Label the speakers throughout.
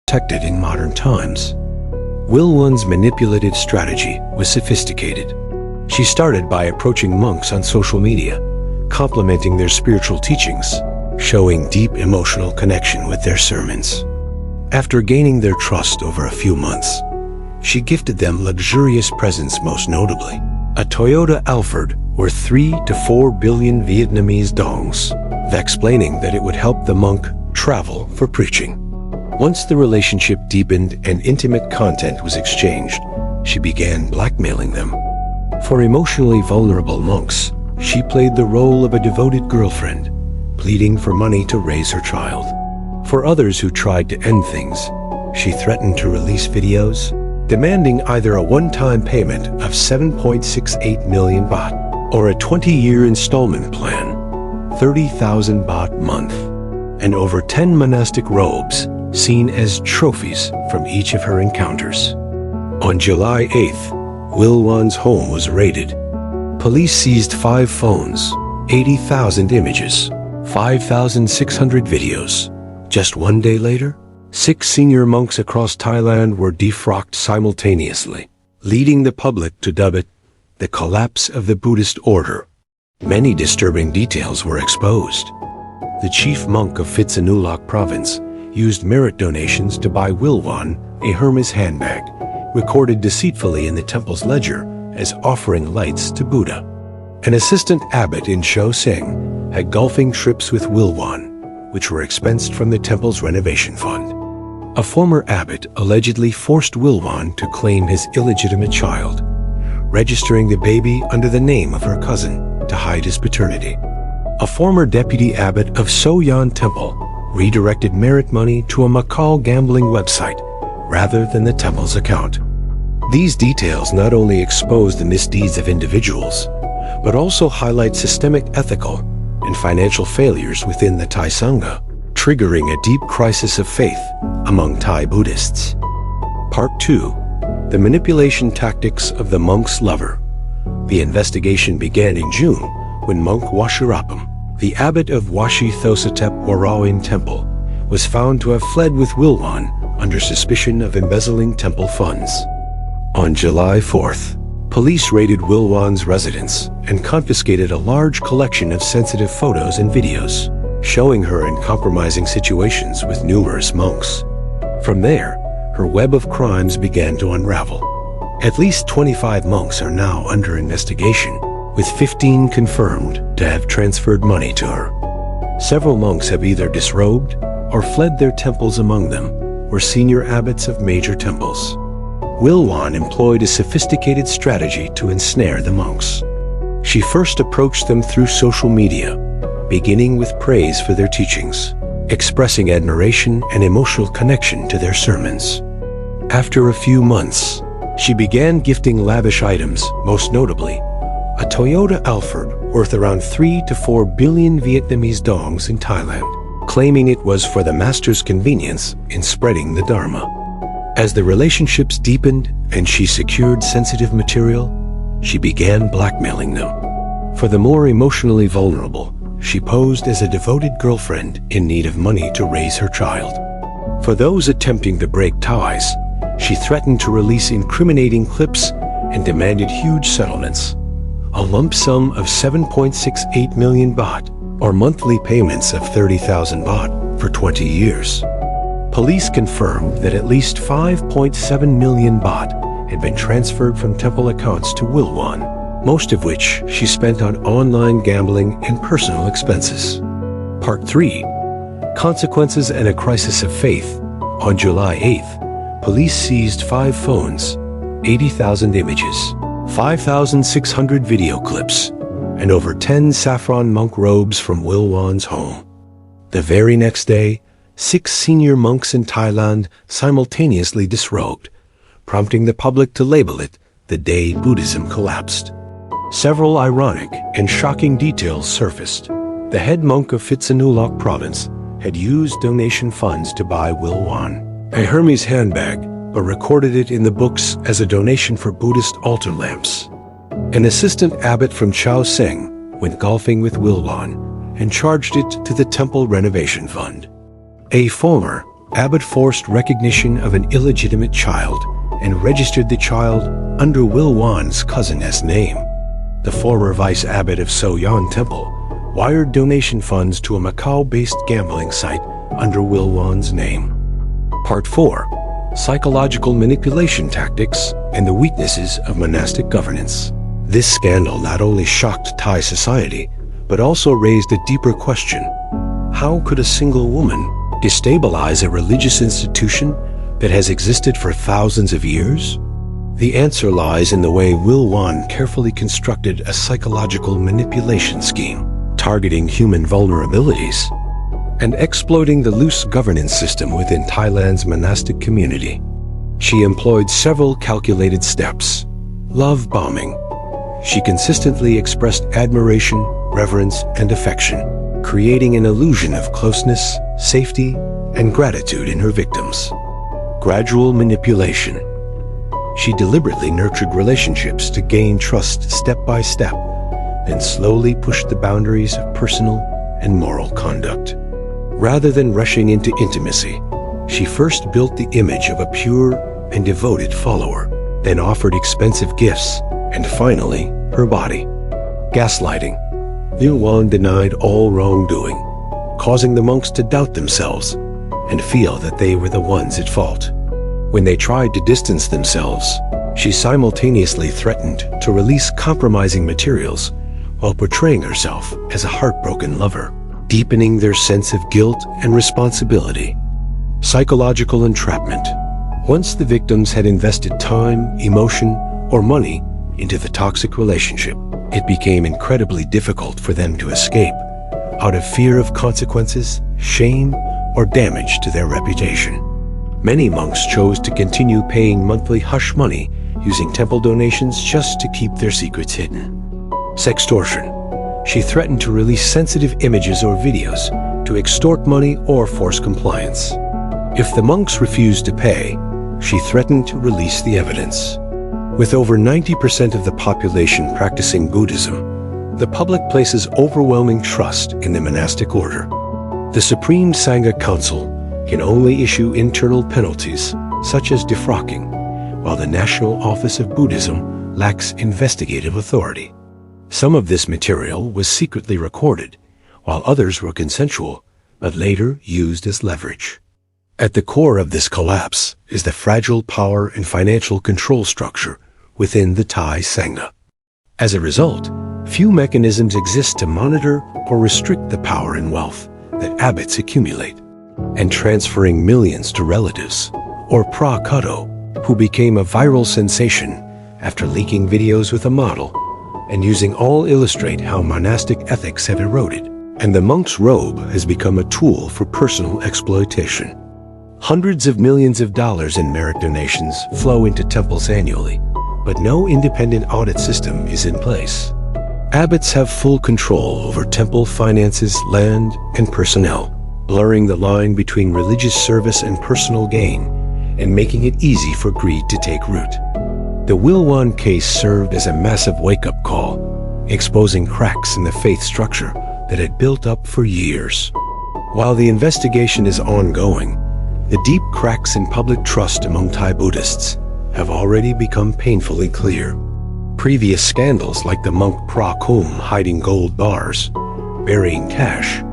Speaker 1: protected in modern times. Wilwan's manipulative strategy was sophisticated. She started by approaching monks on social media, complimenting their spiritual teachings, showing deep emotional connection with their sermons. After gaining their trust over a few months, she gifted them luxurious presents, most notably a Toyota Alphard worth 3 to 4 billion Vietnamese dongs, explaining that it would help the monk travel for preaching. Once the relationship deepened and intimate content was exchanged, she began blackmailing them. For emotionally vulnerable monks, she played the role of a devoted girlfriend, pleading for money to raise her child. For others who tried to end things, she threatened to release videos, demanding either a one-time payment of 7.68 million baht or a 20-year installment plan, 30,000 baht a month, and over 10 monastic robes seen as trophies from each of her encounters. On July 8th, Wilwan's home was raided. Police seized 5 phones, 80,000 images, 5,600 videos. Just one day later, 6 senior monks across Thailand were defrocked simultaneously, leading the public to dub it the collapse of the Buddhist order. Many disturbing details were exposed. The chief monk of Phitsanulok province used merit donations to buy Wilwan a Hermes handbag, recorded deceitfully in the temple's ledger as offering lights to Buddha. An assistant abbot in Cho Seng had golfing trips with Wilwan, which were expensed from the temple's renovation fund. A former abbot allegedly forced Wilwan to claim his illegitimate child, registering the baby under the name of her cousin to hide his paternity. A former deputy abbot of So-Yan Temple redirected merit money to a Macau gambling website rather than the temple's account. These details not only expose the misdeeds of individuals, but also highlight systemic ethical and financial failures within the Thai Sangha, triggering a deep crisis of faith among Thai Buddhists. Part 2. The manipulation tactics of the monk's lover. The investigation began in June when monk Washirapam, the abbot of Washi Thosatep Warawin Temple, was found to have fled with Wilwan under suspicion of embezzling temple funds. On July 4th, police raided Wilwan's residence and confiscated a large collection of sensitive photos and videos, showing her in compromising situations with numerous monks. From there, her web of crimes began to unravel. At least 25 monks are now under investigation, with 15 confirmed to have transferred money to her. Several monks have either disrobed or fled their temples. Among them were senior abbots of major temples. Wilwan employed a sophisticated strategy to ensnare the monks. She first approached them through social media, beginning with praise for their teachings, expressing admiration and emotional connection to their sermons. After a few months, she began gifting lavish items, most notably a Toyota Alphard worth around 3 to 4 billion Vietnamese dongs in Thailand, claiming it was for the master's convenience in spreading the Dharma. As the relationships deepened and she secured sensitive material, she began blackmailing them. For the more emotionally vulnerable, she posed as a devoted girlfriend in need of money to raise her child. For those attempting to break ties, she threatened to release incriminating clips and demanded huge settlements. A lump sum of 7.68 million baht, or monthly payments of 30,000 baht for 20 years. Police confirmed that at least 5.7 million baht had been transferred from temple accounts to Wilwan, most of which she spent on online gambling and personal expenses. Part 3. Consequences and a crisis of faith. On July 8th, police seized 5 phones, 80,000 images, 5,600 video clips, and over 10 saffron monk robes from Wilwan's home. The very next day, 6 senior monks in Thailand simultaneously disrobed, prompting the public to label it the day Buddhism collapsed. Several ironic and shocking details surfaced. The head monk of Phitsanulok province had used donation funds to buy Wilwan a Hermes handbag, but recorded it in the books as a donation for Buddhist altar lamps. An assistant abbot from Chao Seng went golfing with Wilwan and charged it to the temple renovation fund. A former Abbott forced recognition of an illegitimate child and registered the child under Will Wan's cousin's name. The former vice abbot of So Yan Temple wired donation funds to a Macau-based gambling site under Will Wan's name. Part 4. Psychological manipulation tactics and the weaknesses of monastic governance. This scandal not only shocked Thai society, but also raised a deeper question. How could a single woman destabilize a religious institution that has existed for thousands of years? The answer lies in the way Will Wan carefully constructed a psychological manipulation scheme, targeting human vulnerabilities and exploiting the loose governance system within Thailand's monastic community. She employed several calculated steps. Love bombing. She consistently expressed admiration, reverence, and affection, creating an illusion of closeness, safety, and gratitude in her victims. Gradual manipulation. She deliberately nurtured relationships to gain trust step by step, then slowly pushed the boundaries of personal and moral conduct. Rather than rushing into intimacy, she first built the image of a pure and devoted follower, then offered expensive gifts, and finally, her body. Gaslighting. Liu Wan denied all wrongdoing, causing the monks to doubt themselves and feel that they were the ones at fault. When they tried to distance themselves, she simultaneously threatened to release compromising materials while portraying herself as a heartbroken lover, deepening their sense of guilt and responsibility. Psychological entrapment. Once the victims had invested time, emotion, or money into the toxic relationship, it became incredibly difficult for them to escape, out of fear of consequences, shame, or damage to their reputation. Many monks chose to continue paying monthly hush money using temple donations just to keep their secrets hidden. Sextortion. She threatened to release sensitive images or videos to extort money or force compliance. If the monks refused to pay, she threatened to release the evidence. With over 90% of the population practicing Buddhism, the public places overwhelming trust in the monastic order. The Supreme Sangha Council can only issue internal penalties, such as defrocking, while the National Office of Buddhism lacks investigative authority. Some of this material was secretly recorded, while others were consensual, but later used as leverage. At the core of this collapse is the fragile power and financial control structure within the Thai Sangha. As a result, few mechanisms exist to monitor or restrict the power and wealth that abbots accumulate, and transferring millions to relatives, or Pra Kato, who became a viral sensation after leaking videos with a model, and using all illustrate how monastic ethics have eroded, and the monk's robe has become a tool for personal exploitation. Hundreds of millions of dollars in merit donations flow into temples annually, but no independent audit system is in place. Abbots have full control over temple finances, land, and personnel, blurring the line between religious service and personal gain, and making it easy for greed to take root. The Will Wan case served as a massive wake-up call, exposing cracks in the faith structure that had built up for years. While the investigation is ongoing, the deep cracks in public trust among Thai Buddhists have already become painfully clear. Previous scandals like the monk Pra Kum hiding gold bars, burying cash,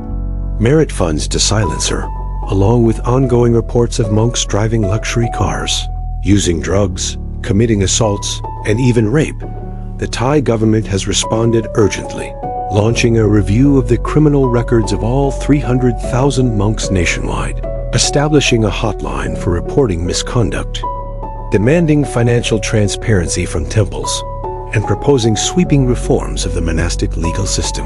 Speaker 1: merit funds to silence her, along with ongoing reports of monks driving luxury cars, using drugs, committing assaults, and even rape, the Thai government has responded urgently, launching a review of the criminal records of all 300,000 monks nationwide, establishing a hotline for reporting misconduct, demanding financial transparency from temples, and proposing sweeping reforms of the monastic legal system.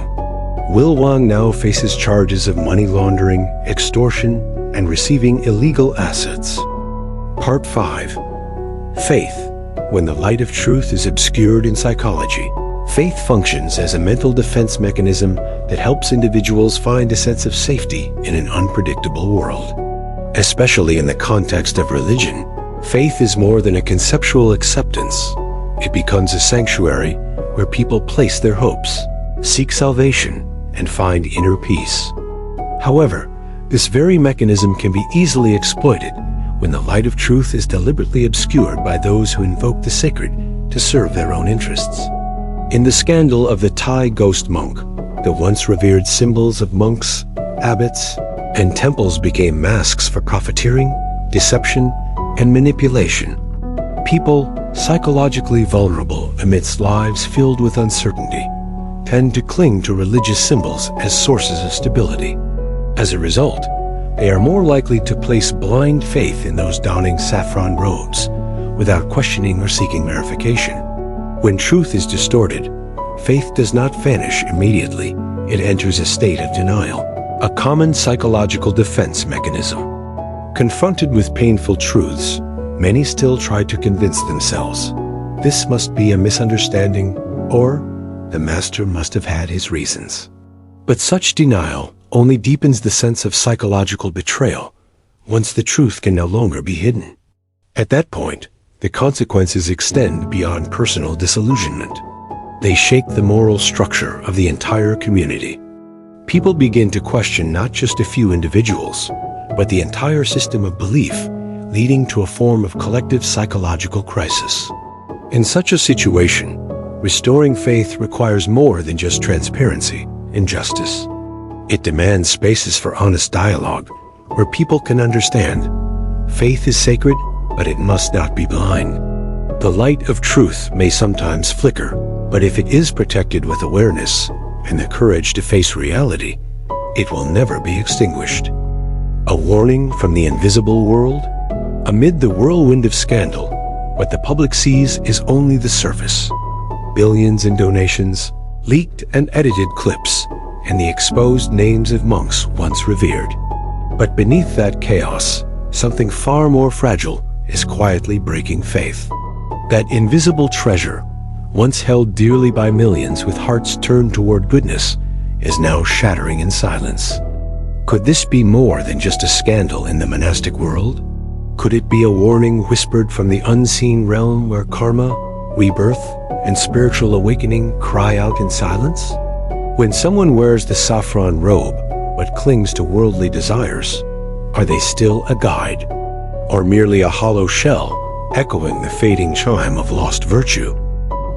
Speaker 1: Will Wan now faces charges of money laundering, extortion, and receiving illegal assets. Part 5. Faith. When the light of truth is obscured in psychology, faith functions as a mental defense mechanism that helps individuals find a sense of safety in an unpredictable world. Especially in the context of religion, faith is more than a conceptual acceptance. It becomes a sanctuary where people place their hopes, seek salvation, and find inner peace. However, This very mechanism can be easily exploited when the light of truth is deliberately obscured by those who invoke the sacred to serve their own interests. In the scandal of the Thai ghost monk, the once revered symbols of monks, abbots, and temples became masks for profiteering, deception, and manipulation. People, psychologically vulnerable amidst lives filled with uncertainty, tend to cling to religious symbols as sources of stability. As a result, they are more likely to place blind faith in those donning saffron robes without questioning or seeking verification. When truth is distorted, faith does not vanish immediately. It enters a state of denial, a common psychological defense mechanism. Confronted with painful truths, many still try to convince themselves this must be a misunderstanding or the master must have had his reasons. But such denial only deepens the sense of psychological betrayal once the truth can no longer be hidden. At that point, the consequences extend beyond personal disillusionment. They shake the moral structure of the entire community. People begin to question not just a few individuals, but the entire system of belief, leading to a form of collective psychological crisis. In such a situation, restoring faith requires more than just transparency and justice. It demands spaces for honest dialogue, where people can understand faith is sacred, but it must not be blind. The light of truth may sometimes flicker, but if it is protected with awareness and the courage to face reality, it will never be extinguished. A warning from the invisible world? Amid the whirlwind of scandal, what the public sees is only the surface. Billions in donations, leaked and edited clips, and the exposed names of monks once revered. But beneath that chaos, something far more fragile is quietly breaking faith. That invisible treasure, once held dearly by millions with hearts turned toward goodness, is now shattering in silence. Could this be more than just a scandal in the monastic world? Could it be a warning whispered from the unseen realm where karma, rebirth, and spiritual awakening cry out in silence? When someone wears the saffron robe but clings to worldly desires, are they still a guide, or merely a hollow shell echoing the fading chime of lost virtue?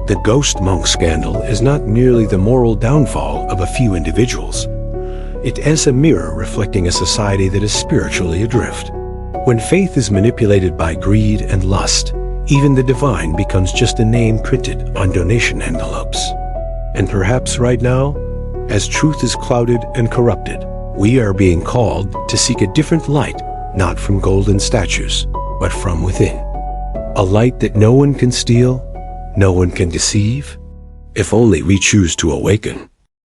Speaker 1: The ghost monk scandal is not merely the moral downfall of a few individuals. It is a mirror reflecting a society that is spiritually adrift. When faith is manipulated by greed and lust, even the divine becomes just a name printed on donation envelopes. And perhaps right now, as truth is clouded and corrupted, we are being called to seek a different light, not from golden statues, but from within. A light that no one can steal, no one can deceive, if only we choose to awaken.